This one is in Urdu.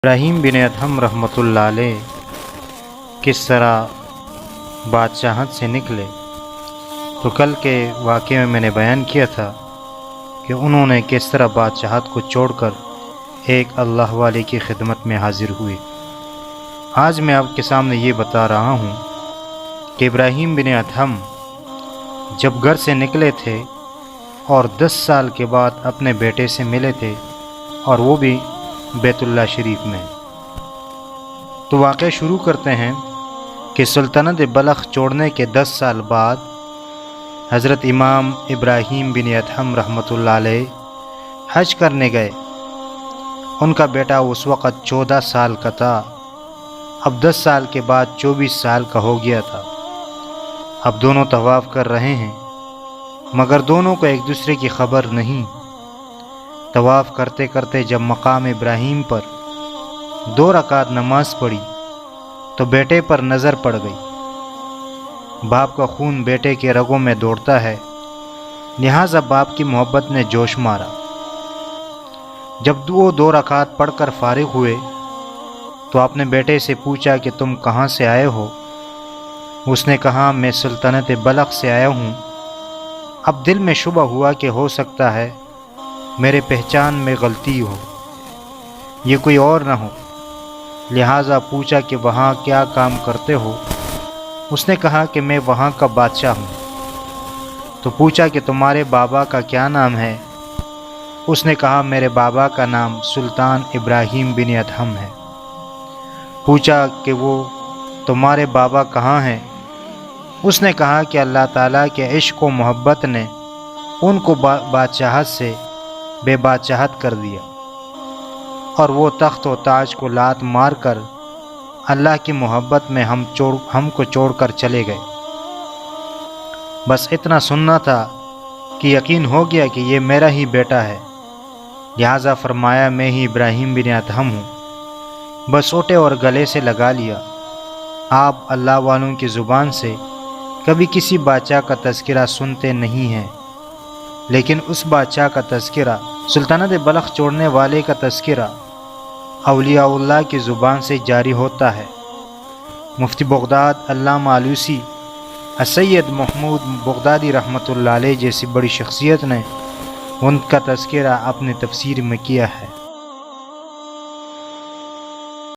ابراہیم بن ادہم رحمۃ اللہ علیہ کس طرح بادشاہت سے نکلے، تو کل کے واقعے میں میں نے بیان کیا تھا کہ انہوں نے کس طرح بادشاہت کو چھوڑ کر ایک اللہ والے کی خدمت میں حاضر ہوئے۔ آج میں آپ کے سامنے یہ بتا رہا ہوں کہ ابراہیم بن ادہم جب گھر سے نکلے تھے اور 10 سال کے بعد اپنے بیٹے سے ملے تھے، اور وہ بھی بیت اللہ شریف میں۔ تو واقعہ شروع کرتے ہیں کہ سلطنت بلخ چھوڑنے کے 10 سال بعد حضرت امام ابراہیم بن ادہم رحمۃ اللہ علیہ حج کرنے گئے۔ ان کا بیٹا اس وقت 14 سال کا تھا، اب 10 سال کے بعد 24 سال کا ہو گیا تھا۔ اب دونوں طواف کر رہے ہیں، مگر دونوں کو ایک دوسرے کی خبر نہیں۔ طواف کرتے کرتے جب مقام ابراہیم پر 2 رکعت نماز پڑھی تو بیٹے پر نظر پڑ گئی۔ باپ کا خون بیٹے کے رگوں میں دوڑتا ہے، لہٰذا باپ کی محبت نے جوش مارا۔ جب وہ 2 رکعت پڑھ کر فارغ ہوئے تو اپنے بیٹے سے پوچھا کہ تم کہاں سے آئے ہو؟ اس نے کہا میں سلطنت بلخ سے آیا ہوں۔ اب دل میں شبہ ہوا کہ ہو سکتا ہے میرے پہچان میں غلطی ہو، یہ کوئی اور نہ ہو، لہٰذا پوچھا کہ وہاں کیا کام کرتے ہو؟ اس نے کہا کہ میں وہاں کا بادشاہ ہوں۔ تو پوچھا کہ تمہارے بابا کا کیا نام ہے؟ اس نے کہا میرے بابا کا نام سلطان ابراہیم بن ادہم ہے۔ پوچھا کہ وہ تمہارے بابا کہاں ہیں؟ اس نے کہا کہ اللہ تعالیٰ کے عشق و محبت نے ان کو بادشاہت سے بے بادشاہت کر دیا، اور وہ تخت و تاج کو لات مار کر اللہ کی محبت میں ہم کو چھوڑ کر چلے گئے۔ بس اتنا سننا تھا کہ یقین ہو گیا کہ یہ میرا ہی بیٹا ہے، لہٰذا فرمایا میں ہی ابراہیم بن ادہم ہوں۔ بس اٹھے اور گلے سے لگا لیا۔ آپ اللہ والوں کی زبان سے کبھی کسی بادشاہ کا تذکرہ سنتے نہیں ہیں، لیکن اس بادشاہ کا تذکرہ، سلطنت بلخ چھوڑنے والے کا تذکرہ اولیاء اللہ کی زبان سے جاری ہوتا ہے۔ مفتی بغداد علامہ آلوسی سید محمود بغدادی رحمۃ اللہ علیہ جیسی بڑی شخصیت نے ان کا تذکرہ اپنی تفسیر میں کیا ہے۔